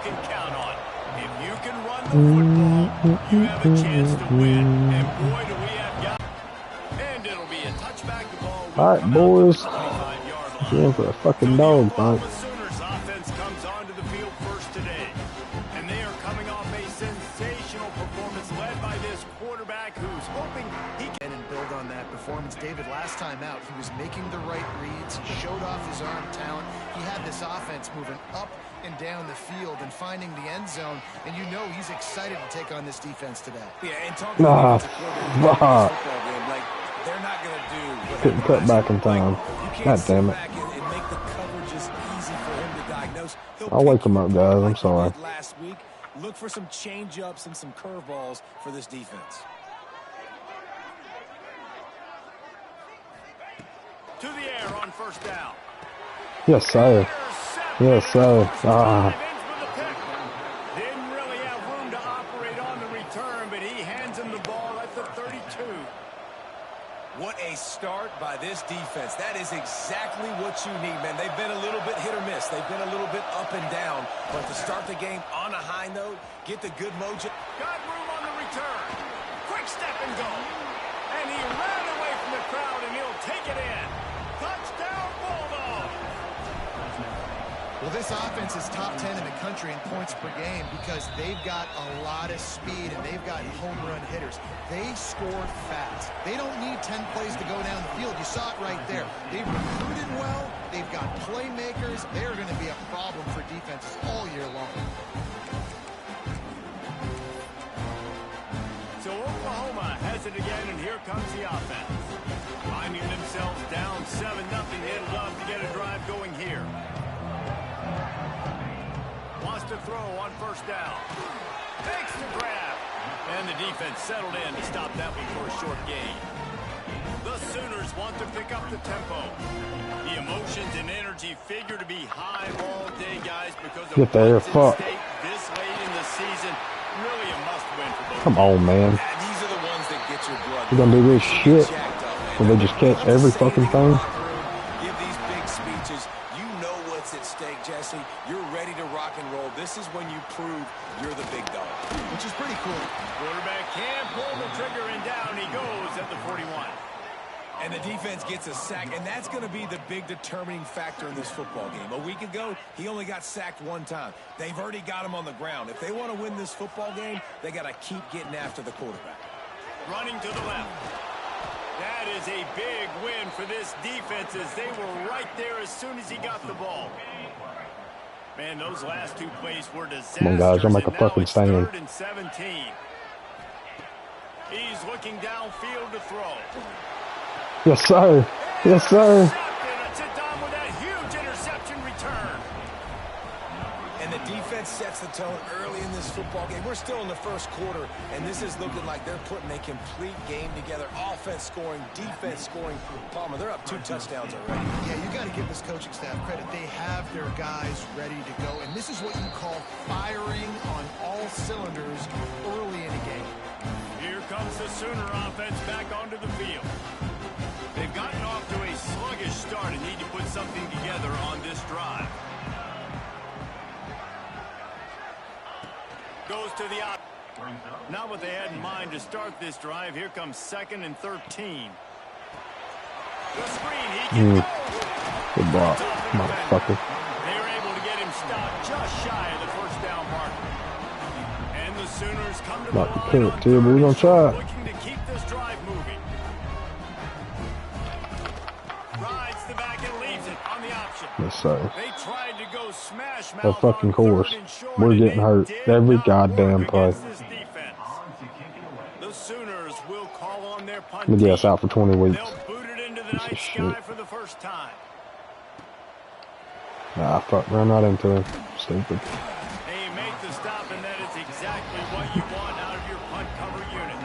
can count on. If you can run the football, you have a chance to win. And boy, do we have got. And it'll be a touchback. The ball will All right, boys. Going for a fucking dog fight. Sooners offense comes onto the field first today. And they are coming off a sensational performance led by this quarterback who's hoping he can build on that performance. David, last time out, he was making the right reads. He showed off his arm talent. He had this offense moving up and down the field and finding the end zone. And you know he's excited to take on this defense today. Yeah, and talking about the football game, like they're not going to do. Couldn't cut back in time. God damn it. And make the coverages easy for him to diagnose. I'll wake him up, guys. I'm sorry. Last week, look for some change-ups and some curveballs for this defense. to the air on first down. Yes, sir. Yes, sir. Didn't really have room to operate on the return, but he hands him the ball at the 32. What a start by this defense. That is exactly what you need, man. They've been a little bit hit or miss. They've been a little bit up and down. But to start the game on a high note, get the good mojo. Got room on the return. Quick step and go. And he ran away from the crowd, and he'll take it in. Touchdown, Bulldog. Well, this offense is top 10 in the country in points per game because they've got a lot of speed and they've got home run hitters. They score fast. They don't need 10 plays to go down the field. You saw it right there. They've recruited well. They've got playmakers. They're going to be a problem for defenses all year long. So Oklahoma has it again, and here comes the offense. Finding themselves down 7-0. They'd love to get a drive going here. Wants to throw on first down. Takes the grab. And the defense settled in to stop that one for a short gain. The Sooners want to pick up the tempo. The emotions and energy figure to be high all day, guys, because of what's at stake this late in the season. Really a must-win for both. Come on, man. These are the ones that get your blood. We're gonna do this shit where they just catch every fucking thing. Give these big speeches. You know what's at stake, Jesse. You're ready to rock and roll. This is when you prove you're the big dog. Which is pretty cool. Quarterback can't pull the trigger, and down he goes at the 41. And the defense gets a sack, and that's going to be the big determining factor in this football game. A week ago, he only got sacked one time. They've already got him on the ground. If they want to win this football game, they got to keep getting after the quarterback. Running to the left. That is a big win for this defense as they were right there as soon as he got the ball. Man, those last two plays were disasters. Come on, guys, I'll make a fucking stand. 3rd and 17. He's looking downfield to throw. Yes, sir. Yes, sir. Done with that huge interception return. And the defense sets the tone early in this football game. We're still in the first quarter, and this is looking like they're putting a complete game together. Offense scoring, defense scoring. Palmer, they're up 2 touchdowns already. Yeah, you got to give this coaching staff credit. They have their guys ready to go, and this is what you call firing on all cylinders early in a game. Here comes the Sooner offense back onto the field. They've gotten off to a sluggish start and need to put something together on this drive. Goes to the out. Not what they had in mind to start this drive. Here comes 2nd and 13. The screen, he can go. Good block, motherfucker. They were able to get him stopped just shy of the first down marker. And the Sooners come to the line on 3rd and short, looking to keep this drive moving. Rides the back and leaves it on the option. Yes, sir. They tried to go smash mouth. Of fucking course. We're getting hurt every goddamn play. The Sooners will call on their punt. Let me get us out for 20 weeks. They'll boot it into the night sky for the first time. Nah, fuck, run right into him. Stupid. They make the stop, and that is exactly what you want out of your punt cover unit.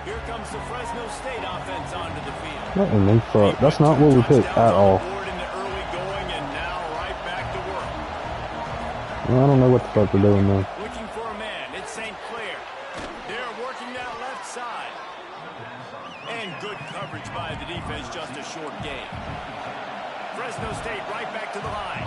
Here comes the Fresno State offense onto the field. Nothing, they fuck. That's not what we picked at all. I don't know what the fuck they're doing there. Looking for a man. It's St. Clair. They're working that left side. And good coverage by the defense, just a short game. Fresno State right back to the line.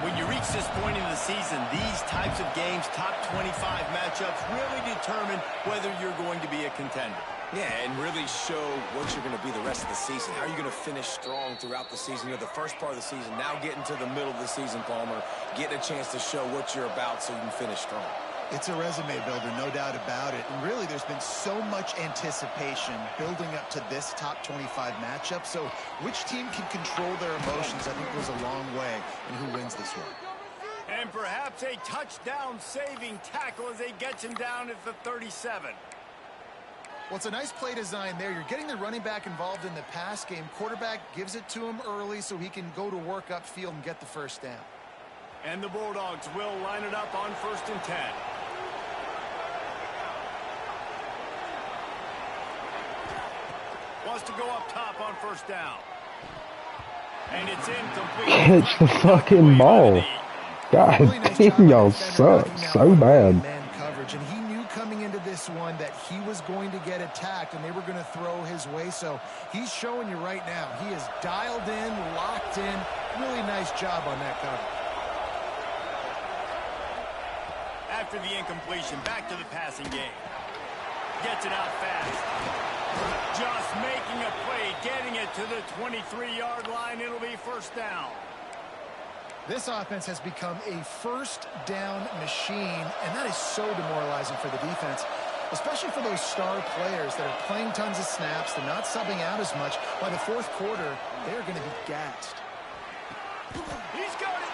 When you reach this point in the season, these types of games, top 25 matchups, really determine whether you're going to be a contender. Yeah, and really show what you're going to be the rest of the season. How are you going to finish strong throughout the season? You know, the first part of the season, now getting to the middle of the season, Palmer, getting a chance to show what you're about so you can finish strong. It's a resume builder, no doubt about it. And really, there's been so much anticipation building up to this top 25 matchup. So which team can control their emotions, I think, goes a long way in who wins this one. And perhaps a touchdown-saving tackle as they get him down at the 37. Well, it's a nice play design there. You're getting the running back involved in the pass game. Quarterback gives it to him early so he can go to work upfield and get the first down. And the Bulldogs will line it up on 1st and 10. Wants to go up top on 1st down. And it's incomplete. Catch the fucking ball. God damn, y'all suck so bad. Man coverage, and he knew coming into this one that he was going to get attacked and they were going to throw his way. So he's showing you right now. He is dialed in, locked in. Really nice job on that cover. After the incompletion, back to the passing game. Gets it out fast. Just making a play, getting it to the 23-yard line. It'll be 1st down. This offense has become a first down machine, and that is so demoralizing for the defense, especially for those star players that are playing tons of snaps. They're not subbing out as much. By the 4th quarter, they're going to be gassed. He's got it.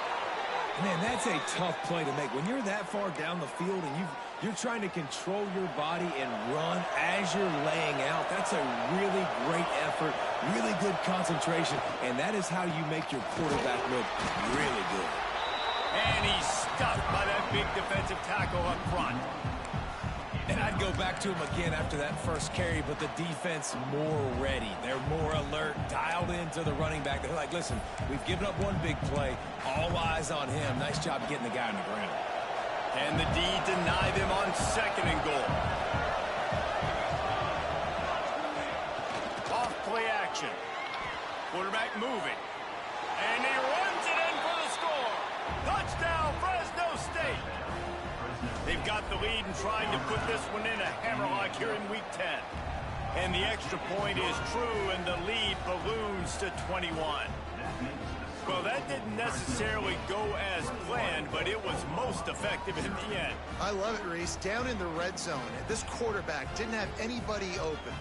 Man, that's a tough play to make. When you're that far down the field and you're trying to control your body and run as you're laying out, that's a really great effort, really good concentration, and that is how you make your quarterback look really good. And he's stuffed by that big defensive tackle up front. And I'd go back to him again after that first carry, but the defense more ready. They're more alert, dialed into the running back. They're like, listen, we've given up one big play. All eyes on him. Nice job getting the guy on the ground. And the D deny them on 2nd and goal. Off play action. Quarterback moving. And he runs it in for the score. Touchdown, Fresno State. They've got the lead and trying to put this one in a hammerlock here in Week 10. And the extra point is true, and the lead balloons to 21. Well, that didn't necessarily go as planned, but it was most effective in the end. I love it, Reese. Down in the red zone, this quarterback didn't have anybody open.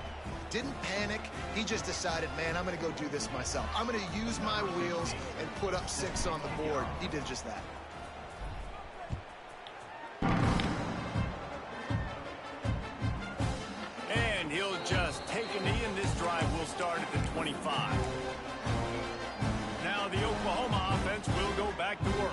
Didn't panic. He just decided, man, I'm going to go do this myself. I'm going to use my wheels and put up 6 on the board. He did just that. And he'll just take a knee, and this drive will start at the 25. Now the Oklahoma offense will go back to work.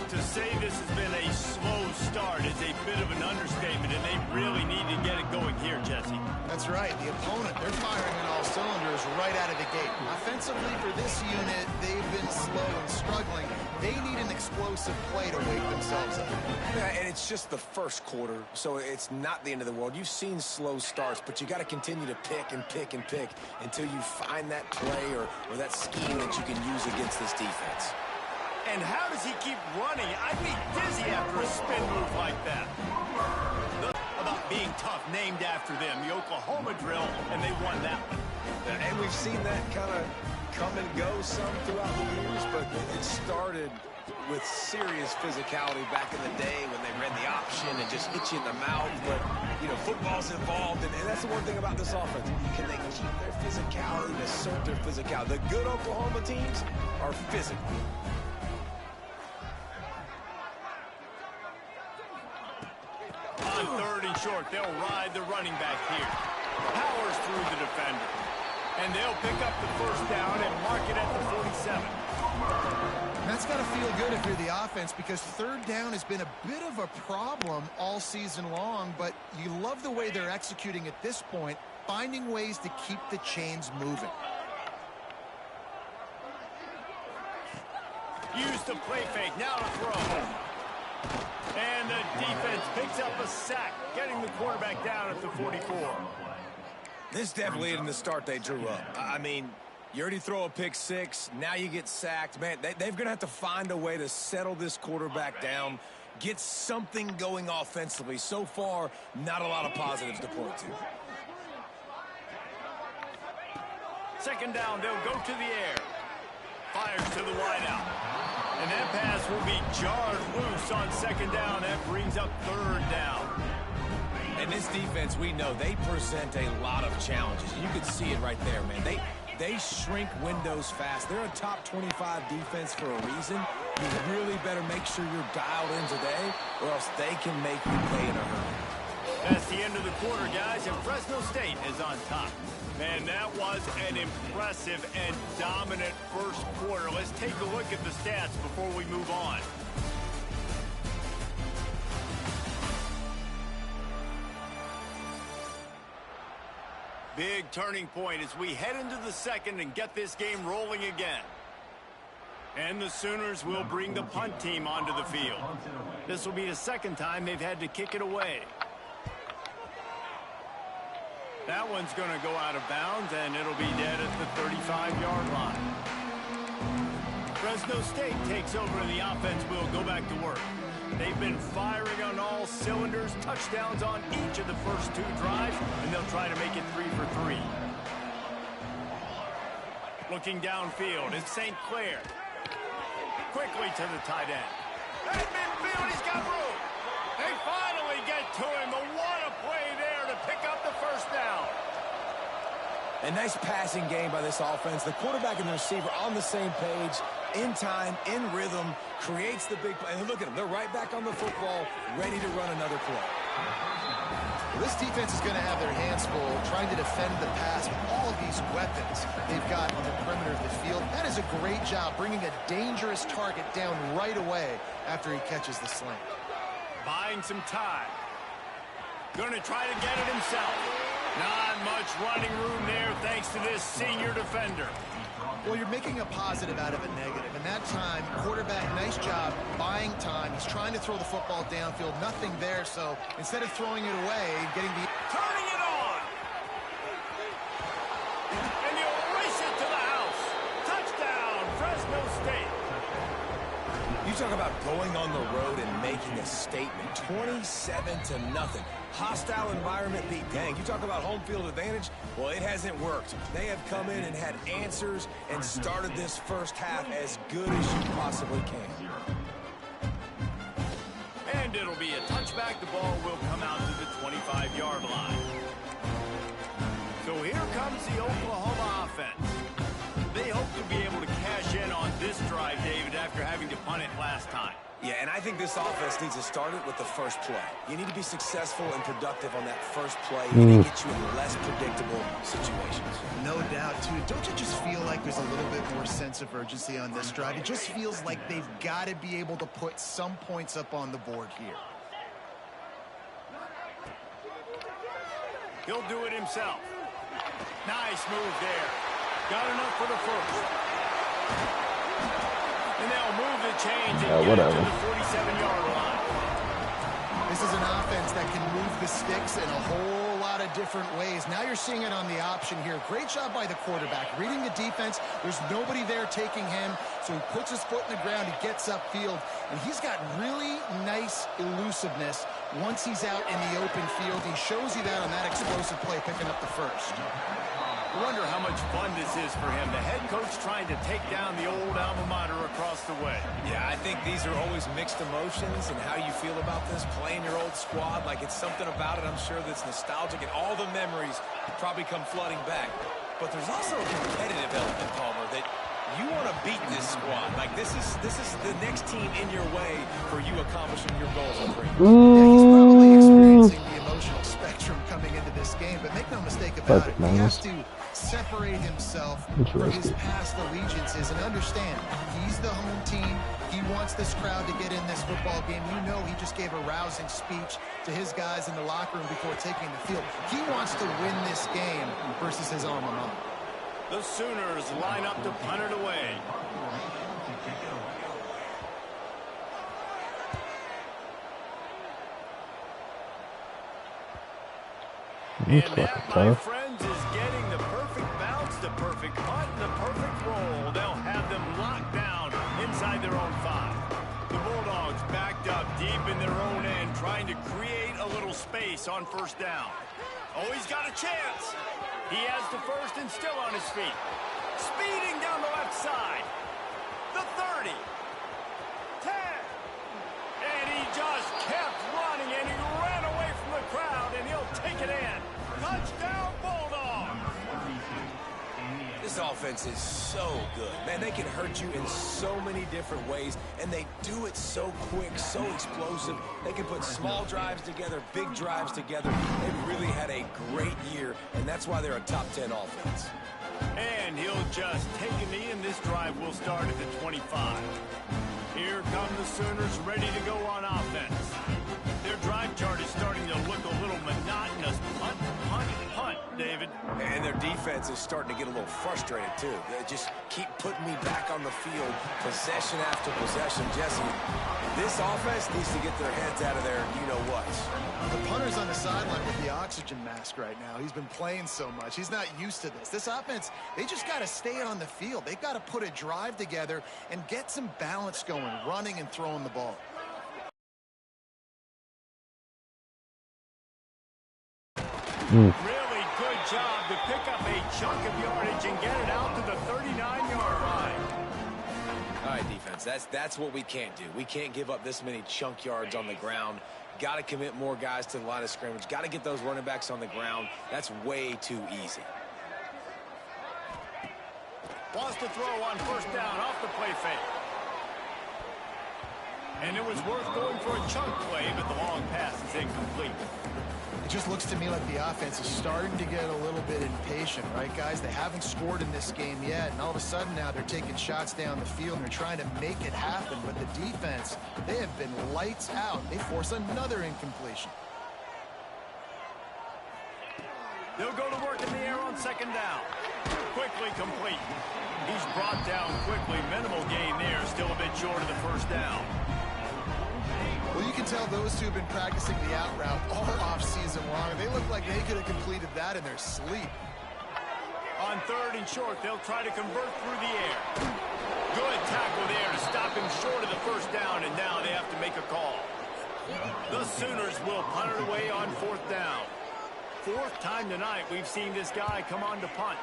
To say this has been a slow start is a bit of an understatement, and they really need to get it going here, Jesse. That's right. The opponent, they're firing on all cylinders right out of the gate. Offensively for this unit, they've been slow and struggling. They need an explosive play to wake themselves up. Yeah, and it's just the first quarter, so it's not the end of the world. You've seen slow starts, but you got to continue to pick and pick and pick until you find that play or that scheme that you can use against this defense. And how does he keep running? I'd be dizzy after a spin move like that. About being tough, named after them, the Oklahoma drill, and they won that one. And we've seen that kind of come and go some throughout the years, but it started with serious physicality back in the day when they ran the option and just hit you in the mouth. But, you know, football's involved, and that's the one thing about this offense. Can they keep their physicality and assert their physicality? The good Oklahoma teams are physical. On 3rd and short, they'll ride the running back here. Powers through the defender. And they'll pick up the 1st down and mark it at the 47. That's got to feel good if you're the offense, because 3rd down has been a bit of a problem all season long, but you love the way they're executing at this point, finding ways to keep the chains moving. Use the play fake, now to throw. And the defense picks up a sack, getting the quarterback down at the 44. This definitely isn't the start they drew up. I mean, you already throw a pick six, now you get sacked. Man, they're going to have to find a way to settle this quarterback down, get something going offensively. So far, not a lot of positives to point to. Second down, they'll go to the air. Fires to the wideout. And that pass will be jarred loose on second down. That brings up third down. And this defense, we know, they present a lot of challenges. You can see it right there, man. They shrink windows fast. They're a top 25 defense for a reason. You really better make sure you're dialed in today, or else they can make you pay in a hurry. That's the end of the quarter, guys, and Fresno State is on top. Man, that was an impressive and dominant first quarter. Let's take a look at the stats before we move on. Big turning point as we head into the second and get this game rolling again. And the Sooners will bring the punt team onto the field. This will be the second time they've had to kick it away. That one's going to go out of bounds, and it'll be dead at the 35-yard line. Fresno State takes over, and the offense will go back to work. They've been firing on all cylinders, touchdowns on each of the first two drives, and they'll try to make it 3 for 3. Looking downfield, it's St. Clair. Quickly to the tight end. At midfield, he's got room. They finally get to him. But what a play there to pick up the first down. A nice passing game by this offense. The quarterback and the receiver on the same page, in time, in rhythm, creates the big play. And look at them. They're right back on the football, ready to run another play. Well, this defense is going to have their hands full trying to defend the pass with all of these weapons they've got on the perimeter of the field. That is a great job bringing a dangerous target down right away after he catches the slant. Buying some time. Going to try to get it himself. Not much running room there thanks to this senior defender. Well, you're making a positive out of a negative. And that time, quarterback, nice job buying time. He's trying to throw the football downfield. Nothing there, so instead of throwing it away, getting the... Turning it on! And you race it to the house. Touchdown, Fresno State. You talk about going on the road and making a statement. 27-0. Hostile environment beat. Dang, you talk about home field advantage. Well, it hasn't worked. They have come in and had answers and started this first half as good as you possibly can. And it'll be a touchback. The ball will come out to the 25-yard line. So here comes the Oklahoma offense. They hope to be able to cash in on this drive, David, after having to punt it last time. Yeah, and I think this offense needs to start it with the first play. You need to be successful and productive on that first play. You need to get you in less predictable situations. No doubt, too. Don't you just feel like there's a little bit more sense of urgency on this drive? It just feels like they've got to be able to put some points up on the board here. He'll do it himself. Nice move there. Got enough for the first. And they'll move the chains and get to the 47-yard line. This is an offense that can move the sticks in a whole lot of different ways. Now you're seeing it on the option here. Great job by the quarterback. Reading the defense, there's nobody there taking him, so he puts his foot in the ground, he gets upfield, and he's got really nice elusiveness once he's out in the open field. He shows you that on that explosive play, picking up the first. I wonder how much fun this is for him. The head coach trying to take down the old alma mater across the way. Yeah, I think these are always mixed emotions and how you feel about this, playing your old squad. Like, it's something about it, I'm sure, that's nostalgic, and all the memories probably come flooding back. But there's also a competitive element, Palmer, that you want to beat this squad. Like, this is the next team in your way for you accomplishing your goals and dreams. Yeah, he's probably experiencing the emotional spectrum coming into this game, but make no mistake about it, he has to separate himself from his past allegiances and understand he's the home team. He wants this crowd to get in this football game. You know, he just gave a rousing speech to his guys in the locker room before taking the field. He wants to win this game versus his alma mater. The Sooners line up to punt it away. And that, my friends, challenge is getting the perfect bounce, the perfect punt, and the perfect roll. They'll have them locked down inside their own 5. The Bulldogs backed up deep in their own end, trying to create a little space on first down. Oh, he's got a chance. He has the first and still on his feet. Speeding down the left side. The 30. 10. And he just kept running, and he ran away from the crowd, and he'll take it in. Touchdown, Bulldogs. This offense is so good. Man, they can hurt you in so many different ways, and they do it so quick, so explosive. They can put small drives together, big drives together. They've really had a great year, and that's why they're a top 10 offense. And he'll just take a knee, and this drive will start at the 25. Here come the Sooners ready to go on offense. Their drive chart is starting to look a little monotonous. Punt, punt, punt, David. And their defense is starting to get a little frustrated, too. They just keep putting me back on the field, possession after possession. Jesse, this offense needs to get their heads out of their you-know-what. The punter's on the sideline with the oxygen mask right now. He's been playing so much. He's not used to this. This offense, they just got to stay on the field. They've got to put a drive together and get some balance going, running and throwing the ball. Really good job to pick up a chunk of yardage and get it out to the 39-yard line. All right, defense, that's what we can't do. We can't give up this many chunk yards on the ground. Got to commit more guys to the line of scrimmage. Got to get those running backs on the ground. That's way too easy. Wants to throw on first down off the play fake. And it was worth going for a chunk play, but the long pass is incomplete. It just looks to me like the offense is starting to get a little bit impatient, right, guys? They haven't scored in this game yet, and all of a sudden now they're taking shots down the field and they're trying to make it happen. But the defense, they have been lights out. They force another incompletion. They'll go to work in the air on second down. Quickly complete. He's brought down quickly. Minimal gain there. Still a bit short of the first down. Well, you can tell those two have been practicing the out route all off-season long. They look like they could have completed that in their sleep. On third and short, they'll try to convert through the air. Good tackle there to stop him short of the first down, and now they have to make a call. The Sooners will punt it away on fourth down. Fourth time tonight we've seen this guy come on to punt.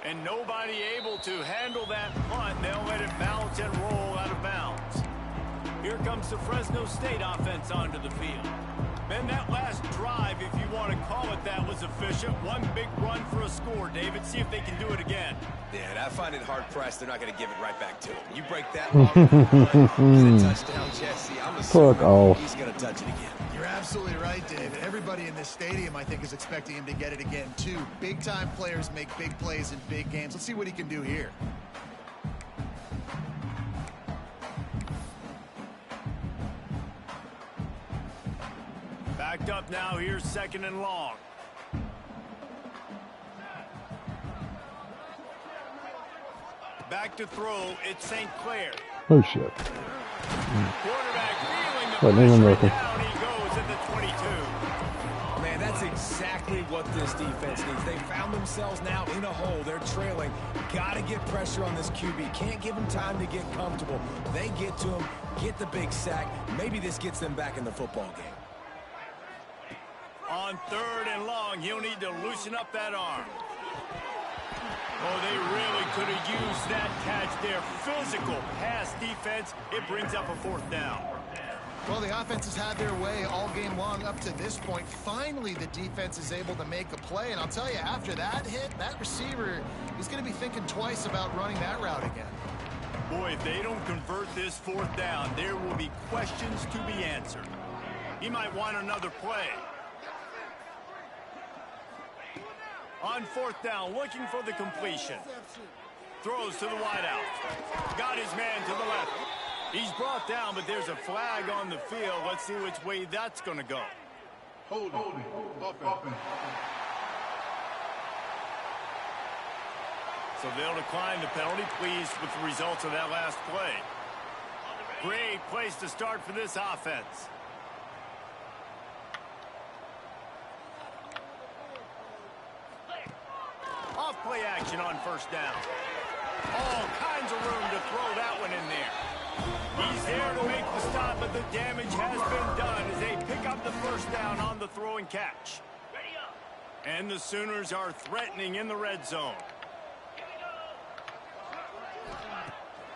And nobody able to handle that punt. They'll let it bounce and roll out of bounds. Here comes the Fresno State offense onto the field. And that last drive, if you want to call it that, was efficient. One big run for a score, David. See if they can do it again. Yeah, and I find it hard-pressed. They're not going to give it right back to him. You break that long, get a touchdown, Jesse. I'm assuming he's going to touch it again. You're absolutely right, David. Everybody in this stadium, I think, is expecting him to get it again, too. Big-time players make big plays in big games. Let's see what he can do here. Backed up now. Here's second and long. Back to throw. It's St. Clair. Oh, shit. Quarterback feeling the What, pressure. Down he goes at the 22. Man, that's exactly what this defense needs. They found themselves now in a hole. They're trailing. Got to get pressure on this QB. Can't give him time to get comfortable. They get to him, get the big sack. Maybe this gets them back in the football game. On third and long, he'll need to loosen up that arm. Oh, they really could have used that catch there. Physical pass defense. It brings up a fourth down. Well, the offense has had their way all game long up to this point. Finally, the defense is able to make a play. And I'll tell you, after that hit, that receiver, he's going to be thinking twice about running that route again. Boy, if they don't convert this fourth down, there will be questions to be answered. He might want another play. On fourth down, looking for the completion. Throws to the wideout. Got his man to the left. He's brought down, but there's a flag on the field. Let's see which way that's going to go. Hold it. So they'll decline the penalty. Pleased with the results of that last play. Great place to start for this offense. play action on first down. All kinds of room to throw that one in there. He's there to make the stop, but the damage has been done as they pick up the first down on the throw and catch. And the Sooners are threatening in the red zone.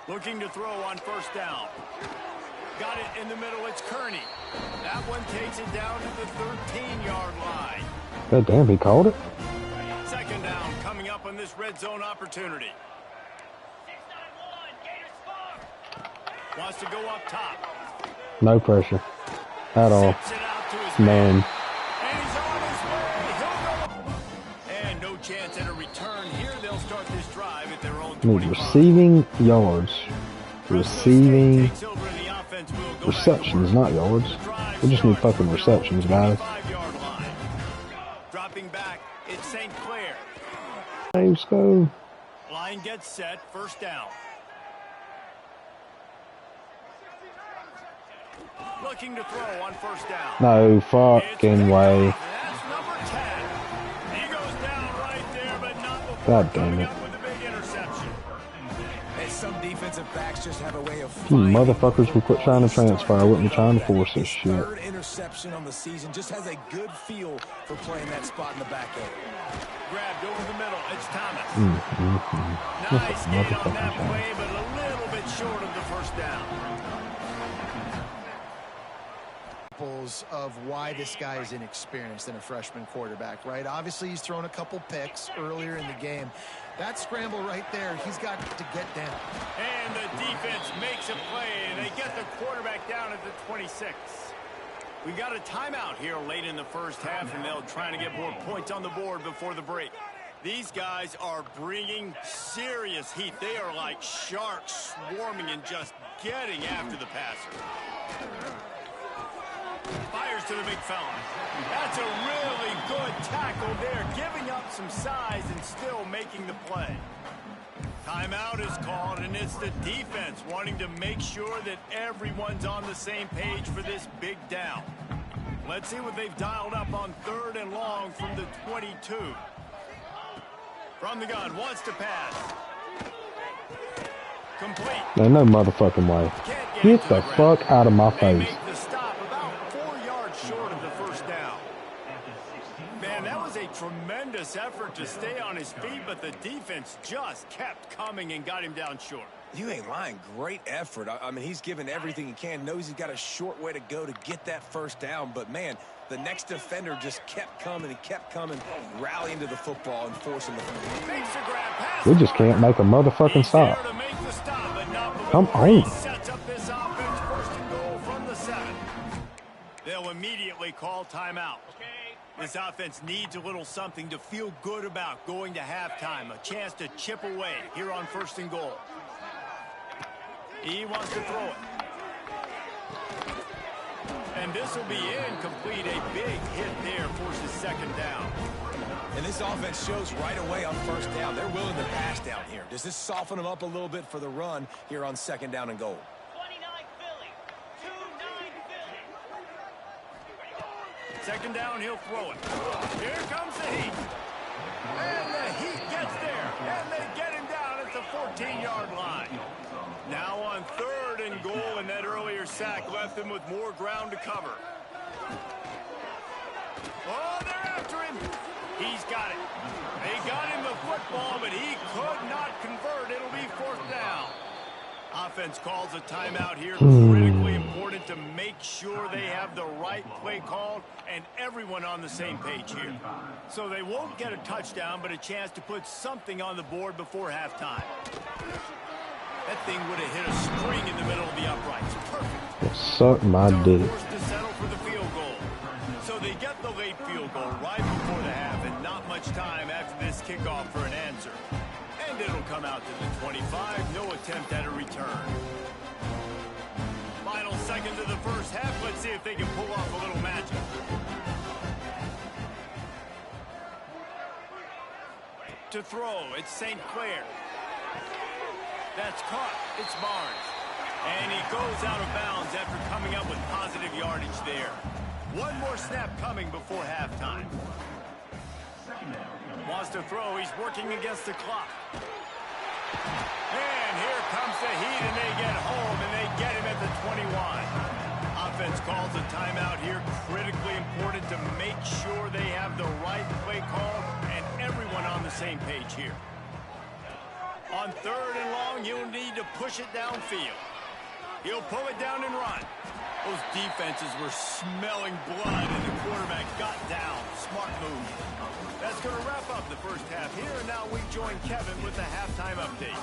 Looking to throw on first down. Got it in the middle. It's Kearney. That one takes it down to the 13-yard line. God damn, he called it. Second down coming up on this red zone opportunity. Wants to go up top. No pressure at all. Man. And he's on his way. He'll go. And no chance at a return here. They'll start this drive at their own 25. Receiving yards. Receiving receptions, not yards. We just need fucking receptions, guys. Dropping back, it's St. Clair. Let's go. Line gets set, first down. Looking to throw on first down. No fucking way. That's number 10. He goes down right there, but not before God damn it. with a big interception. And some defensive backs just have a way of You motherfuckers will quit trying to transfer. I wouldn't be trying to force this His shit. third interception on the season, just has a good feel for playing that spot in the back end. Grabbed over the middle, it's Thomas. That's Nice a hit on motherfucking that shame. play, but a little bit short of the first down. Of why this guy is inexperienced in a freshman quarterback, right? Obviously, he's thrown a couple picks earlier in the game. That scramble right there, he's got to get down. And the defense makes a play, and they get the quarterback down at the 26. We got a timeout here late in the first half, and they'll try to get more points on the board before the break. These guys are bringing serious heat. They are like sharks swarming and just getting after the passer. Fires to the big fella. That's a really good tackle there, giving up some size and still making the play. Timeout is called, and it's the defense wanting to make sure that everyone's on the same page for this big down. Let's see what they've dialed up on third and long from the 22. From the gun, wants to pass. Complete. Man, no motherfucking way. Get the fuck out of my face. Tremendous effort to stay on his feet, but the defense just kept coming and got him down short. You ain't lying. Great effort. I mean, he's given everything he can. Knows he's got a short way to go to get that first down. But, man, the next defender just kept coming and kept coming, rallying to the football and forcing the football. We just can't make a motherfucking stop. Come on. Sets up this offense, first and goal from the 7. They'll immediately call timeout. This offense needs a little something to feel good about going to halftime. A chance to chip away here on first and goal. He wants to throw it. And this will be incomplete. A big hit there forces second down. And this offense shows right away on first down. They're willing to pass down here. Does this soften them up a little bit for the run here on second down and goal? Second down, he'll throw it. Here comes the heat. And the heat gets there. And they get him down at the 14-yard line. Now on third and goal, and that earlier sack left them with more ground to cover. Oh, they're after him. He's got it. They got him the football, but he could not convert. It'll be fourth down. Offense calls a timeout here. Critically important to make sure they have the right play called and everyone on the same page here. So they won't get a touchdown, but a chance to put something on the board before halftime. That thing would have hit a spring in the middle of the uprights. Perfect. Suck my dick. Forced to settle for the field goal. So they get the late field goal right before the half, and not much time after this kickoff for an answer. And it'll come out to the 25. No attempt at a return. Final seconds of the first half. Let's see if they can pull off a little magic. To throw, it's St. Clair. That's caught. It's Barnes. And he goes out of bounds after coming up with positive yardage there. One more snap coming before halftime. Wants to throw. He's working against the clock. And here comes the heat, and they get home, and they get him at the 21. Offense calls a timeout here. Critically important to make sure they have the right play call and everyone on the same page here. On 3rd and long, you'll need to push it downfield. He'll pull it down and run. Those defenses were smelling blood, and the quarterback got down. Smart move. That's going to wrap up the first half here, and now we join Kevin with the halftime update.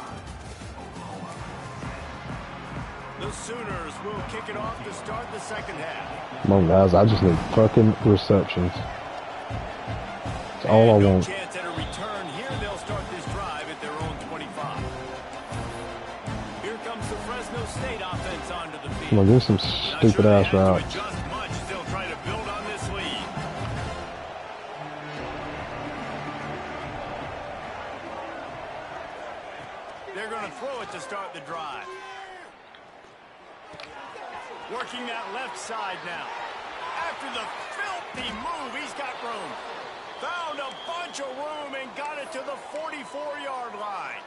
The Sooners will kick it off to start the second half. Come on, guys. I just need fucking receptions. That's all I want. Chance at a return here. They'll start this drive at their own 25. Here comes the Fresno State offense onto the field. Come on, give some stupid ass routes. Adjust much. They'll try to build on this lead. They're going to throw it to start the drive. Working that left side now. After the filthy move, he's got room. Found a bunch of room and got it to the 44-yard line.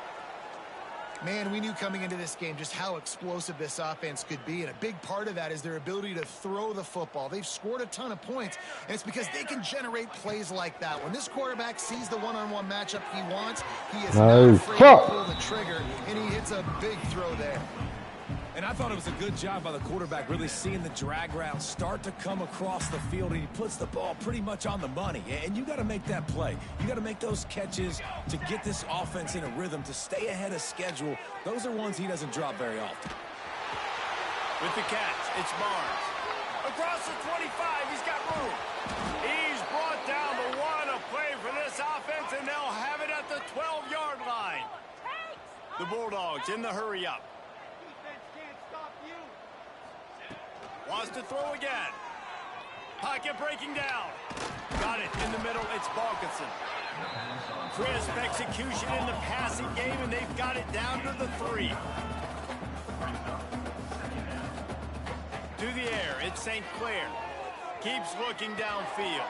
Man, we knew coming into this game just how explosive this offense could be, and a big part of that is their ability to throw the football. They've scored a ton of points, and it's because they can generate plays like that. When this quarterback sees the one-on-one matchup he wants, he is not afraid to pull the trigger, and he hits a big throw there. And I thought it was a good job by the quarterback really seeing the drag route start to come across the field, and he puts the ball pretty much on the money. And you got to make that play. You got to make those catches to get this offense in a rhythm, to stay ahead of schedule. Those are ones he doesn't drop very often. With the catch, it's Barnes. Across the 25, he's got room. He's brought down the one, a play for this offense, and they'll have it at the 12-yard line. The Bulldogs in the hurry-up. Wants to throw again. Pocket breaking down. Got it in the middle. It's Balkinson. Crisp execution in the passing game, and they've got it down to the 3. To the air, it's St. Clair. Keeps looking downfield.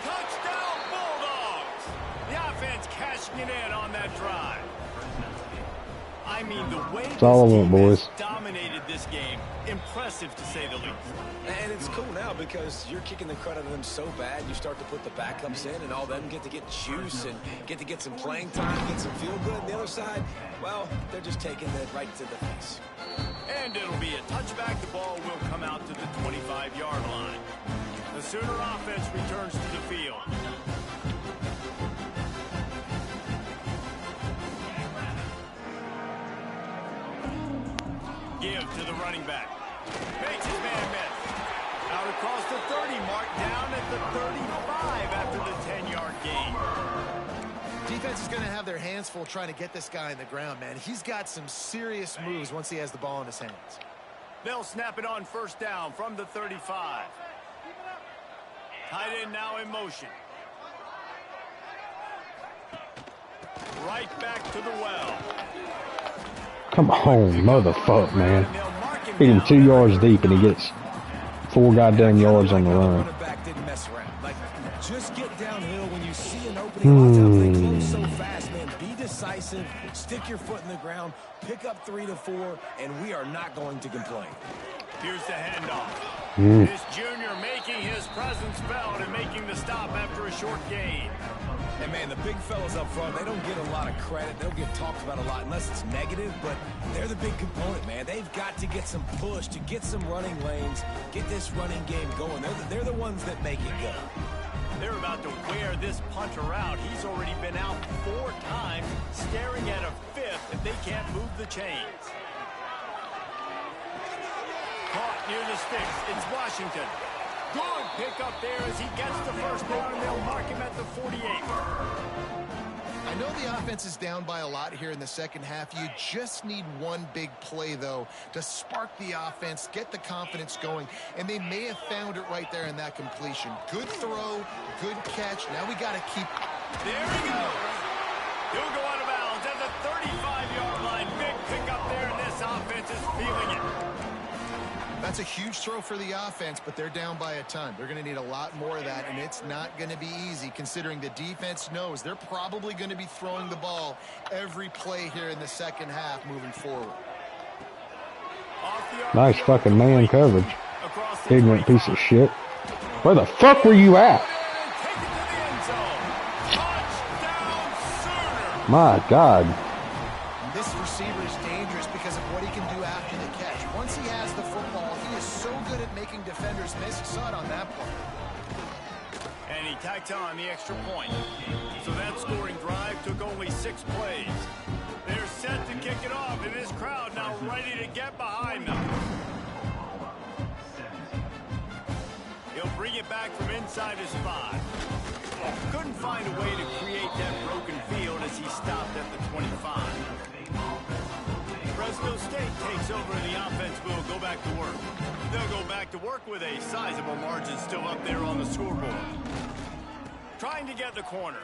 Touchdown, Bulldogs! The offense cashing it in on that drive. I mean, the way That's all I want, boys. Dominated this game, impressive to say the least. And it's cool now because you're kicking the credit of them so bad, you start to put the backups in, and all them get to get juice and get some playing time, get some feel good. And the other side, well, they're just taking it right to the face. And it'll be a touchback. The ball will come out to the 25-yard line. The Sooner offense returns to the field. Give to the running back. Makes his man miss. Out across the 30 mark, down at the 35 after the 10-yard gain. Defense is going to have their hands full trying to get this guy in the ground, man. He's got some serious moves once he has the ball in his hands. They'll snap it on first down from the 35. Tight end now in motion. Right back to the well. Come on, motherfucker, man. Hit him 2 yards deep, and he gets 4 goddamn yards on the run. Just get downhill when you see an opening. They close so fast, man. Be decisive. Stick your foot in the ground. Pick up 3 to 4, and we are not going to complain. Here's the handoff. This junior making his presence felt and making the stop after a short gain. And, man, the big fellas up front, they don't get a lot of credit. They don't get talked about a lot unless it's negative, but they're the big component, man. They've got to get some push, to get some running lanes, get this running game going. They're the ones that make it go. They're about to wear this punter out. He's already been out 4 times, staring at a 5th if they can't move the chains. Caught near the sticks. It's Washington. Good pick up there as he gets the first down, and they'll mark him at the 48. I know the offense is down by a lot here in the second half. You just need one big play, though, to spark the offense, get the confidence going, and they may have found it right there in that completion. Good throw, good catch. Now we got to keep... There he goes. He'll go out of bounds at the 35-yard line. Big pick up there, and this offense is feeling it. That's That's a huge throw for the offense, but they're down by a ton. They're going to need a lot more of that, and it's not going to be easy considering the defense knows they're probably going to be throwing the ball every play here in the second half moving forward. Nice fucking man coverage. Ignorant piece of shit. Where the fuck were you at? My God. This receiver is dangerous because of what he can do after the catch. Once he has the football, he is so good at making defenders miss. Saw it on that play. And he tacked on the extra point. So that scoring drive took only 6 plays. They're set to kick it off, and this crowd now ready to get behind them. He'll bring it back from inside his 5. Couldn't find a way to create that broken field as he stopped at the 25. Fresno State takes over, and the offense will go back to work. They'll go back to work with a sizable margin still up there on the scoreboard. Trying to get the corner.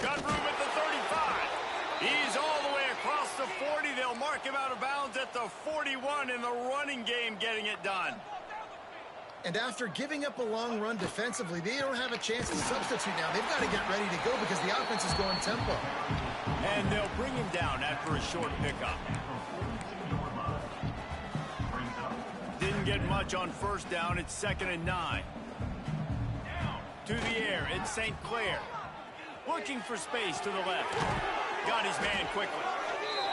Got room at the 35. He's all the way across the 40. They'll mark him out of bounds at the 41 in the running game, getting it done. And after giving up a long run defensively, they don't have a chance to substitute now. They've got to get ready to go because the offense is going tempo. And they'll bring him down after a short pickup. Didn't get much on first down. It's 2nd and 9. To the air, it's St. Clair. Looking for space to the left. Got his man quickly.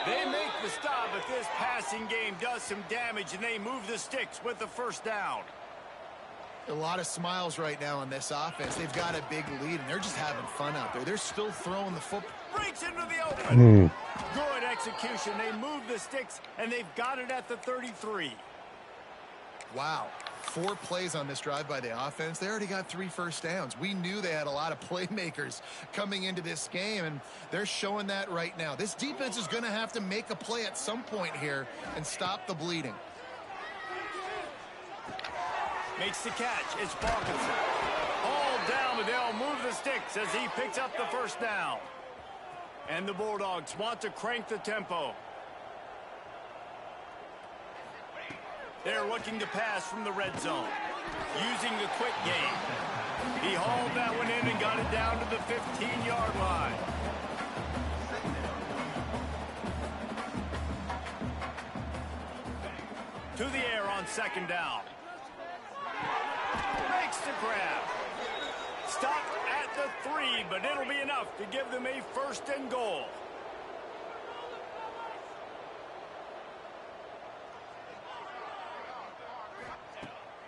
They make the stop, but this passing game does some damage, and they move the sticks with the first down. A lot of smiles right now on this offense. They've got a big lead, and they're just having fun out there. They're still throwing the football. Breaks into the open. Good execution. They move the sticks, and they've got it at the 33. Wow. 4 plays on this drive by the offense. They already got 3 first downs. We knew they had a lot of playmakers coming into this game, and they're showing that right now. This defense is going to have to make a play at some point here and stop the bleeding. Makes the catch. It's Balkinson. All down, but they'll move the sticks as he picks up the first down. And the Bulldogs want to crank the tempo. They're looking to pass from the red zone, using the quick game. He hauled that one in and got it down to the 15-yard line. To the air on 2nd down. Makes the grab. Stopped at the 3, but it'll be enough to give them a 1st and goal.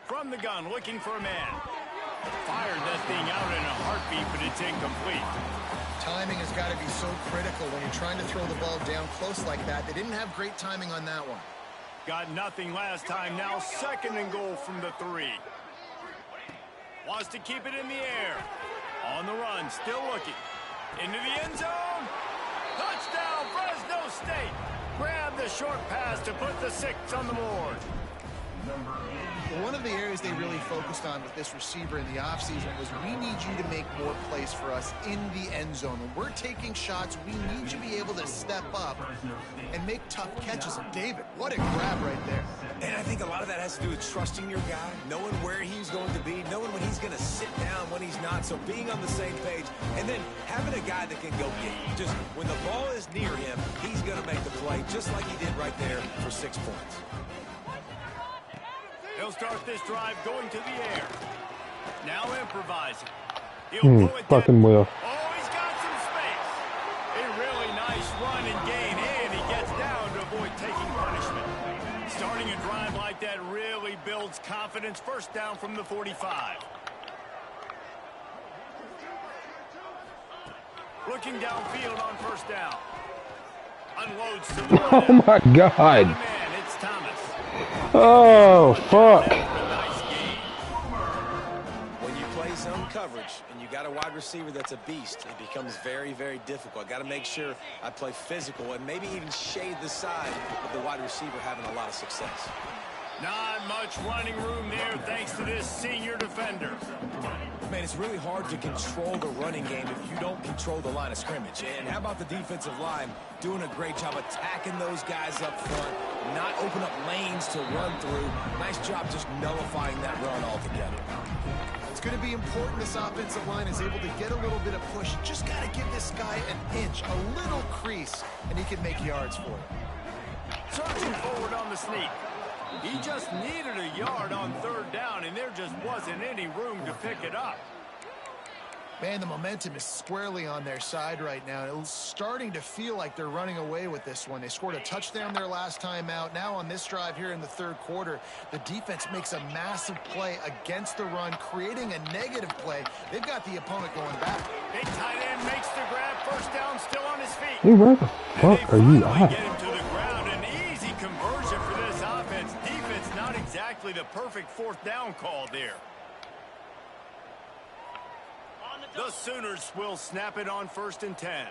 From the gun, looking for a man. Fired that thing out in a heartbeat, but it's incomplete. Timing has got to be so critical when you're trying to throw the ball down close like that. They didn't have great timing on that one. Got nothing last time. Now 2nd and goal from the 3. Wants to keep it in the air. On the run, still looking. Into the end zone. Touchdown, Fresno State. Grab the short pass to put the 6 on the board. One of the areas they really focused on with this receiver in the offseason was we need you to make more plays for us in the end zone. When we're taking shots, we need you to be able to step up and make tough catches. And David, what a grab right there. And I think a lot of that has to do with trusting your guy, knowing where he's going to be, knowing when he's going to sit down, when he's not, so being on the same page, and then having a guy that can go get you. Just when the ball is near him, he's going to make the play, just like he did right there for 6 points. He'll start this drive going to the air. Now improvising. He'll pull it fucking down. will. Oh, he's got some space. A really nice run and gain, and he gets down to avoid taking punishment. Starting a drive like that really builds confidence. 1st down from the 45. Looking downfield on 1st down. Unloads to the Oh my God. man, it's Thomas. Oh, fuck. When you play zone coverage and you got a wide receiver that's a beast, it becomes very, very difficult. Got to make sure I play physical and maybe even shade the side of the wide receiver having a lot of success. Not much running room there thanks to this senior defender. Man, it's really hard to control the running game if you don't control the line of scrimmage. And how about the defensive line doing a great job attacking those guys up front, not open up lanes to run through. Nice job just nullifying that run altogether. It's going to be important this offensive line is able to get a little bit of push. You just got to give this guy an inch, a little crease, and he can make yards for it. Charging forward on the sneak. He just needed a yard on 3rd down, and there just wasn't any room to pick it up. Man, the momentum is squarely on their side right now. It's starting to feel like they're running away with this one. They scored a touchdown their last time out. Now on this drive here in the 3rd quarter, the defense makes a massive play against the run, creating a negative play. They've got the opponent going back. Big tight end makes the grab. 1st down, still on his feet. Dude, where the fuck are you Get at? him to the ground. An easy conversion for this offense. Defense not exactly the perfect 4th down call there. The Sooners will snap it on 1st and 10.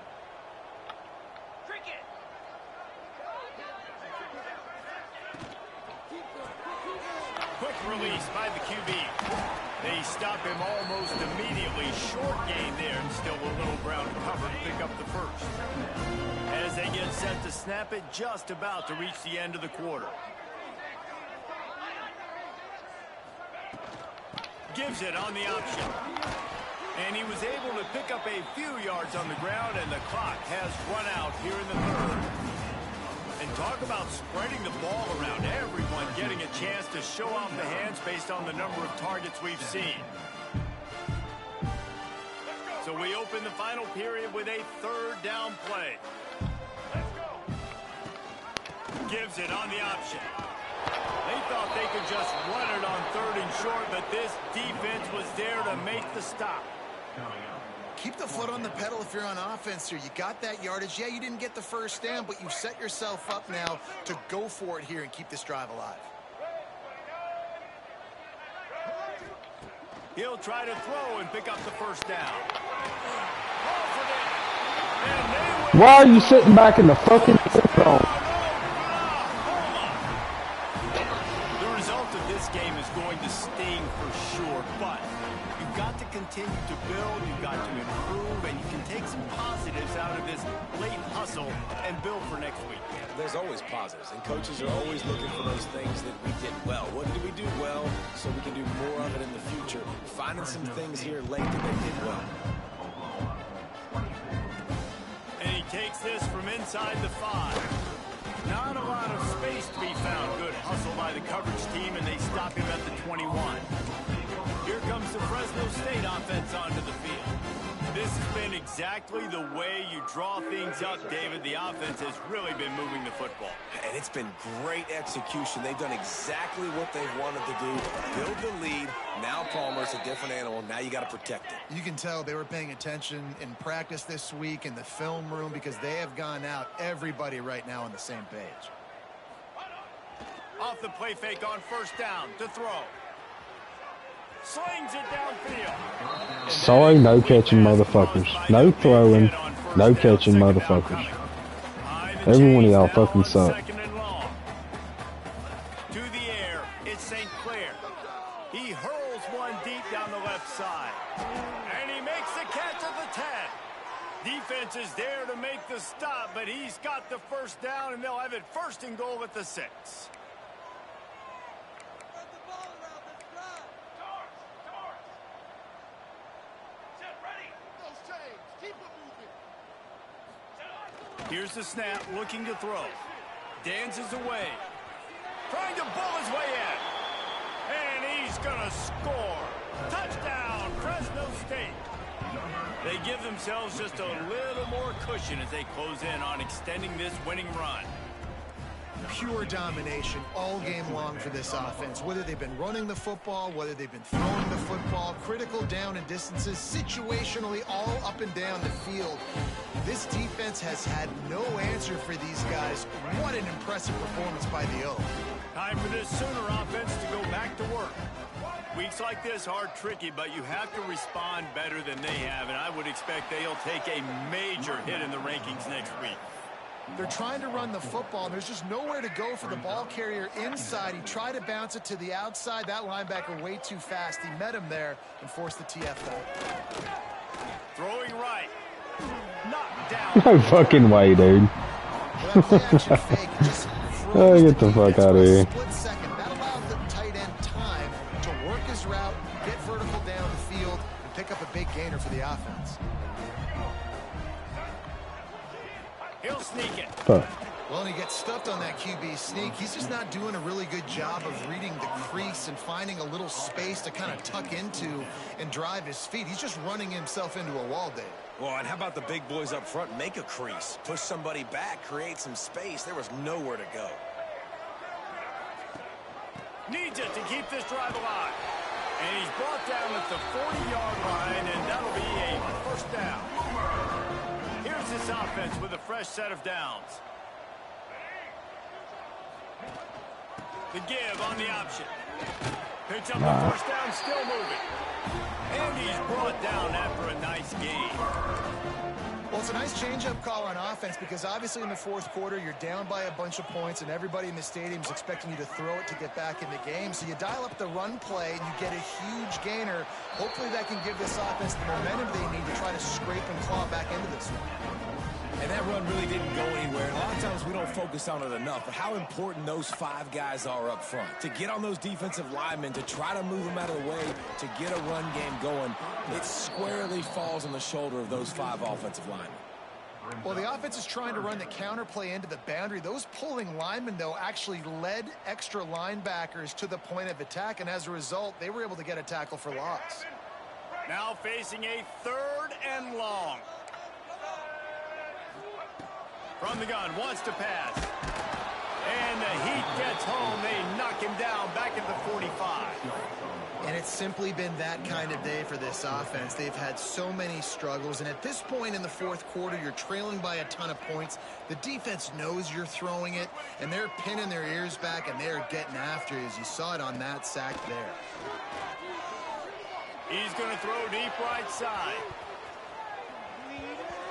Quick release by the QB. They stop him almost immediately. Short gain there, and still a little ground to cover to pick up the 1st. As they get set to snap it, just about to reach the end of the quarter. Gives it on the option. And he was able to pick up a few yards on the ground, and the clock has run out here in the 3rd. And talk about spreading the ball around. Everyone getting a chance to show off the hands based on the number of targets we've seen. So we open the final period with a 3rd down play. Gives it on the option. They thought they could just run it on 3rd and short, but this defense was there to make the stop. Keep the foot on the pedal if you're on offense here. You got that yardage. Yeah, you didn't get the 1st down, but you set yourself up now to go for it here and keep this drive alive. He'll try to throw and pick up the 1st down. Why are you sitting back in the fucking zone? The result of this game is going to sting for sure, but you've got to continue to build, you've got to improve, and you can take some positives out of this late hustle and build for next week. There's always positives, and coaches are always looking for those things that we did well. What did we do well so we can do more of it in the future? Finding some things here late that they did well. And he takes this from inside the 5. Not a lot of space to be found. Good hustle by the coverage team, and they stop him at the 21. Here comes the Fresno State offense onto the field. This has been exactly the way you draw things up, David. The offense has really been moving the football. And it's been great execution. They've done exactly what they've wanted to do. Build the lead. Now Palmer's a different animal. Now you got to protect it. You can tell they were paying attention in practice this week in the film room because they have gone out, everybody right now on the same page. Off the play fake on 1st down to throw. Slings it downfield. Sorry, no catching motherfuckers. No throwing, no catching motherfuckers. Every one of y'all fucking suck. To the air, it's St. Clair. He hurls one deep down the left side. And he makes the catch at the 10. Defense is there to make the stop, but he's got the 1st down, and they'll have it 1st and goal at the 6. Here's the snap, looking to throw. Dances away. Trying to bull his way in. And he's going to score. Touchdown, Fresno State. They give themselves just a little more cushion as they close in on extending this winning run. Pure domination all game long for this offense. Whether they've been running the football, whether they've been throwing the football, critical down and distances, situationally all up and down the field. This defense has had no answer for these guys. What an impressive performance by the O. Time for this Sooner offense to go back to work. Weeks like this are tricky, but you have to respond better than they have, and I would expect they'll take a major hit in the rankings next week. They're trying to run the football, and there's just nowhere to go for the ball carrier inside. He tried to bounce it to the outside. That linebacker way too fast. He met him there and forced the TFL. Throwing right. Knocked down. No fucking way, dude. Well, that play action fake just Oh, get the fuck out of here. split second. That allowed the tight end time to work his route, get vertical down the field, and pick up a big gainer for the offense. He'll sneak it. Fuck. Well, and he gets stuffed on that QB sneak. He's just not doing a really good job of reading the crease and finding a little space to kind of tuck into and drive his feet. He's just running himself into a wall, Dave. Well, and how about the big boys up front? Make a crease. Push somebody back. Create some space. There was nowhere to go. Needs it to keep this drive alive. And he's brought down at the 40-yard line, and that'll be a first down. Here's this offense with a fresh set of downs. The give on the option. Picks up the first down, still moving. And he's brought down after a nice gain. Well, it's a nice change-up call on offense because obviously in the fourth quarter, you're down by a bunch of points and everybody in the stadium is expecting you to throw it to get back in the game. So you dial up the run play and you get a huge gainer. Hopefully that can give this offense the momentum they need to try to scrape and claw back into this one. And that run really didn't go anywhere. A lot of times we don't focus on it enough, but how important those 5 guys are up front. To get on those defensive linemen, to try to move them out of the way, to get a run game going, it squarely falls on the shoulder of those 5 offensive linemen. Well, the offense is trying to run the counter play into the boundary. Those pulling linemen, though, actually led extra linebackers to the point of attack, and as a result, they were able to get a tackle for loss. Now facing a 3rd and long. From the gun, wants to pass. And the Heat gets home. They knock him down back at the 45. And it's simply been that kind of day for this offense. They've had so many struggles, and at this point in the fourth quarter, you're trailing by a ton of points. The defense knows you're throwing it, and they're pinning their ears back, and they're getting after you, as you saw it on that sack there. He's going to throw deep right side.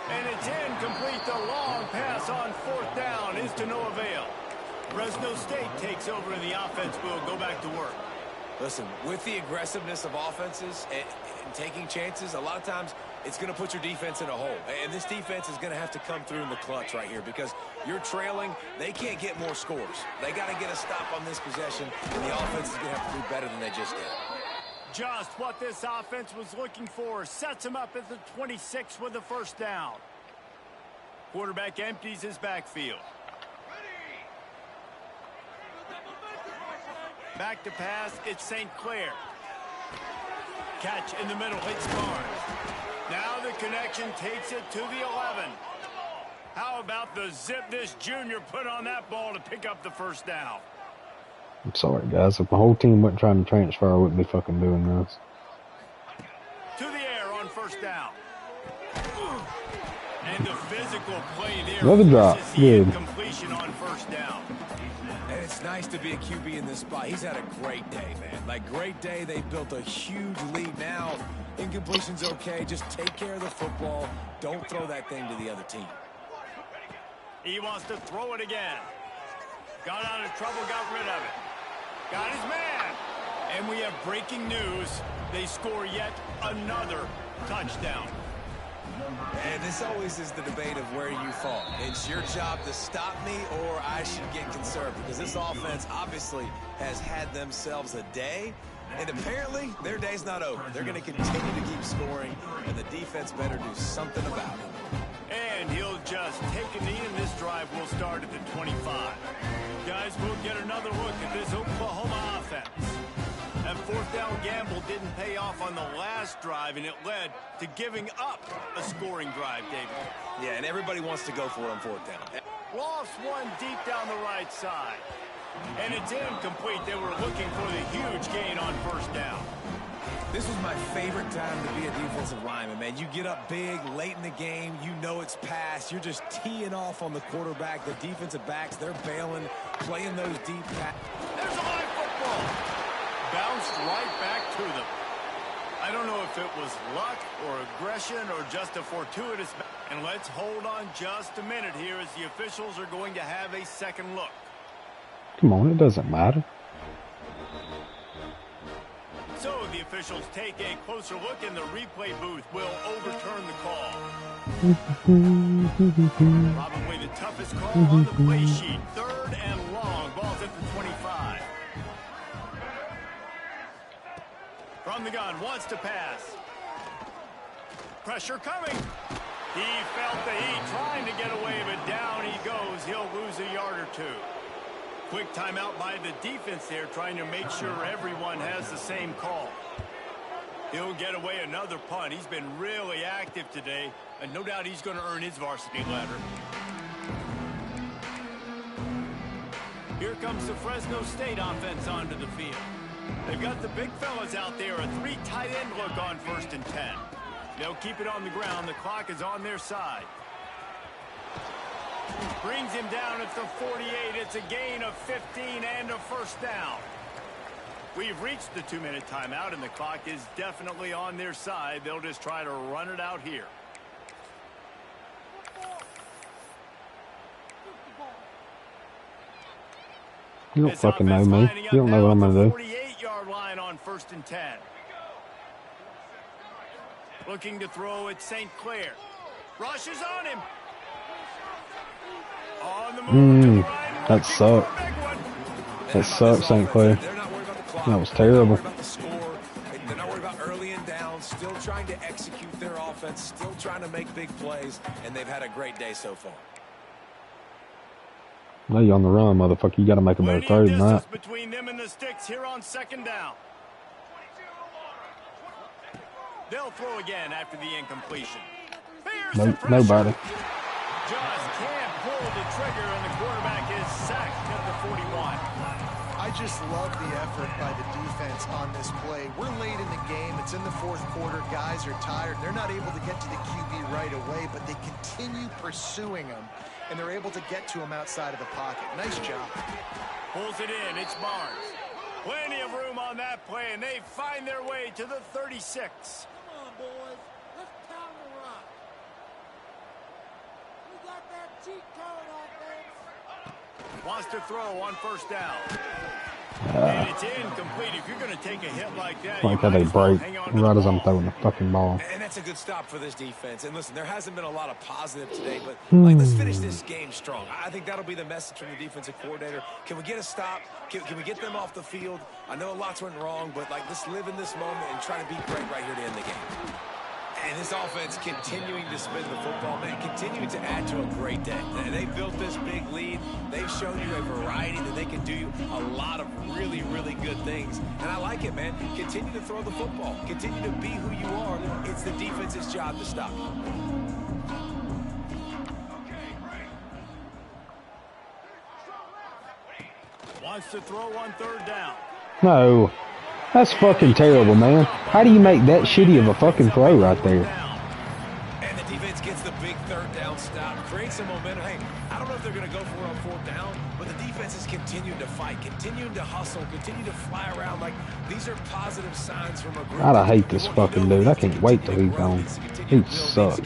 And it's incomplete. The long pass on 4th down is to no avail. Fresno State takes over, and the offense will go back to work. Listen, with the aggressiveness of offenses and taking chances, a lot of times it's going to put your defense in a hole. And this defense is going to have to come through in the clutch right here because you're trailing. They can't get more scores. They got to get a stop on this possession, and the offense is going to have to do better than they just did. Just what this offense was looking for. Sets him up at the 26 with the first down. Quarterback empties his backfield. Back to pass, it's St. Clair. Catch in the middle, it's Barnes. Now the connection takes it to the 11. How about the zip this junior put on that ball to pick up the first down? I'm sorry, guys. If my whole team wasn't trying to transfer, I wouldn't be fucking doing this. To the air on first down. And the physical play there. Another drop. Good. Completion on first down. And it's nice to be a QB in this spot. He's had a great day, man. Like, great day. They built a huge lead. Now, incompletion's okay. Just take care of the football. Don't throw that thing to the other team. He wants to throw it again. Got out of trouble, got rid of it. Got his man. And we have breaking news. They score yet another touchdown. And this always is the debate of where you fall. It's your job to stop me or I should get conserved because this offense obviously has had themselves a day. And apparently their day's not over. They're going to continue to keep scoring, and the defense better do something about it. And he'll just take a knee, and this drive will start at the 25. Guys, we'll get another look at this Oklahoma offense. That 4th down gamble didn't pay off on the last drive, and it led to giving up a scoring drive, David. Yeah, and everybody wants to go for it on 4th down. Lost one deep down the right side. And it's incomplete. They were looking for the huge gain on first down. This was my favorite time to be a defensive lineman, man. You get up big late in the game. You know it's past. You're just teeing off on the quarterback. The defensive backs, they're bailing, playing those deep passes. There's a live football. Bounced right back to them. I don't know if it was luck or aggression or just a fortuitous. And let's hold on just a minute here as the officials are going to have a second look. Come on, it doesn't matter. So the officials take a closer look and the replay booth will overturn the call. Probably the toughest call on the play sheet. 3rd and long. Ball's at the 25. From the gun, wants to pass. Pressure coming. He felt the heat trying to get away, but down he goes. He'll lose a yard or two. Quick timeout by the defense there, trying to make sure everyone has the same call. He'll get away another punt. He's been really active today, and no doubt he's going to earn his varsity ladder. Here comes the Fresno State offense onto the field. They've got the big fellas out there, a 3 tight end look on 1st and 10. They'll keep it on the ground. The clock is on their side. Brings him down at the 48. It's a gain of 15 and a 1st down. We've reached the 2-minute timeout, and the clock is definitely on their side. They'll just try to run it out here. You don't fucking know me. You don't know what I'm going to do. 48-yard line on 1st and 10. Looking to throw at St. Clair. Rushes on him. On the move to the right. That sucked. That sucked, St. Clair. That was terrible. They're not worried about early and down. Still trying to execute their offense. Still trying to make big plays. And they've had a great day so far. No, you're on the run, motherfucker. You got to make a better throw than that. Between them and the sticks here on 2nd down. They'll throw again after the incompletion. Nobody. Just can't pull the trigger, and the quarterback is sacked at the 41. I just love the effort by the defense on this play. We're late in the game. It's in the 4th quarter. Guys are tired. They're not able to get to the QB right away, but they continue pursuing him, and they're able to get to him outside of the pocket. Nice job. Pulls it in. It's Barnes. Plenty of room on that play, and they find their way to the 36. Come on, boys. Let's pound the rock. We got that cheat code offense. Wants to throw on 1st down. And it's incomplete. If you're going to take a hit like that, Like how they break right as I'm throwing the fucking ball. And that's a good stop for this defense. And listen, there hasn't been a lot of positive today, but let's finish this game strong. I think that'll be the message from the defensive coordinator. Can we get a stop? Can we get them off the field? I know lots went wrong, but let's live in this moment and try to be great right here to end the game. And this offense continuing to spin the football, man, continuing to add to a great day. They built this big lead. They've shown you a variety that they can do a lot of really, really good things. And I like it, man. Continue to throw the football. Continue to be who you are. It's the defense's job to stop. Wants to throw on 3rd down. No. That's fucking terrible, man. How do you make that shitty of a fucking throw right there? And the defense gets the big 3rd down stop, creates some momentum. Hey, I don't know if they're going to go for it on 4th down, but the defense is continuing to fight, continuing to hustle, continue to fly around. These are positive signs from a group. God, I hate this fucking dude. I can't wait till he's gone. He sucks.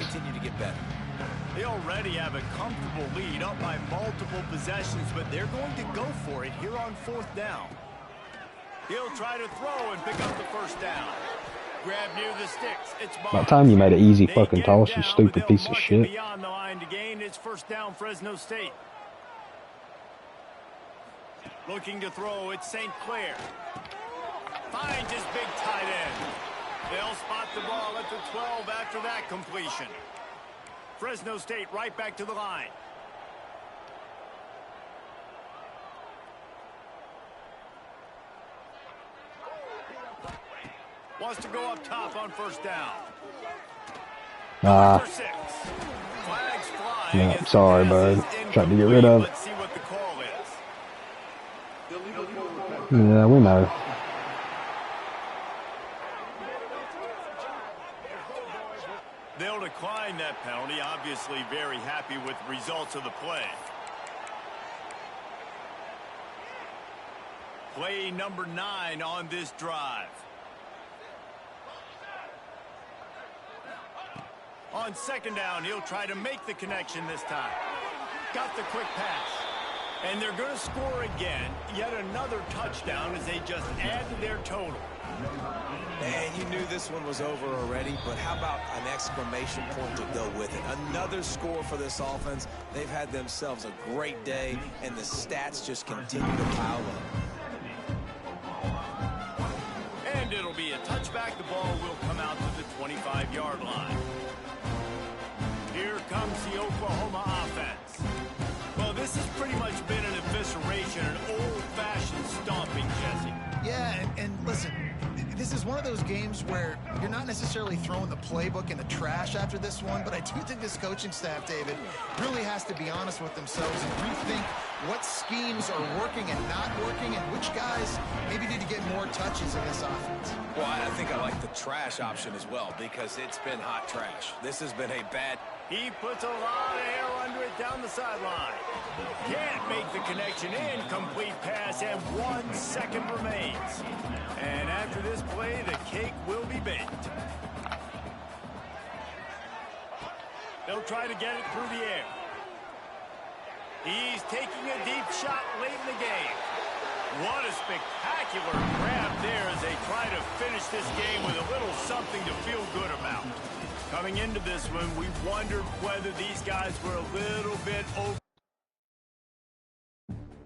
They already have a comfortable lead up by multiple possessions, but they're going to go for it here on 4th down. He'll try to throw and pick up the 1st down. Grab near the sticks. It's Barnes. About time you made an easy fucking toss, you stupid piece of shit. Beyond the line to gain. It's 1st down, Fresno State. Looking to throw. It's St. Clair. Finds his big tight end. They'll spot the ball at the 12 after that completion. Fresno State right back to the line. Wants to go up top on 1st down. Flags flying. Yeah, sorry, bud. Tried to get rid of it. Let's see what the call is. Yeah, we know. They'll decline that penalty. Obviously very happy with the results of the play. Play number 9 on this drive. On second down, he'll try to make the connection this time. Got the quick pass. And they're going to score again. Yet another touchdown as they just add to their total. And you knew this one was over already, but how about an exclamation point to go with it? Another score for this offense. They've had themselves a great day, and the stats just continue to pile up. And it'll be a touchback. The ball will come out to the 25-yard line. Here comes the Oklahoma offense. Well, this has pretty much been an evisceration, an old-fashioned stomping, Jesse. Yeah, and listen, this is one of those games where you're not necessarily throwing the playbook in the trash after this one, but I do think this coaching staff, David, really has to be honest with themselves and rethink what schemes are working and not working and which guys maybe need to get more touches in this offense. Well, I think I like the trash option as well because it's been hot trash. This has been a bad... He puts a lot of air under it down the sideline. Can't make the connection. Incomplete pass, and 1 second remains. And after this play, the cake will be baked. They'll try to get it through the air. He's taking a deep shot late in the game. What a spectacular grab there as they try to finish this game with a little something to feel good about. Coming into this one, we wondered whether these guys were a little bit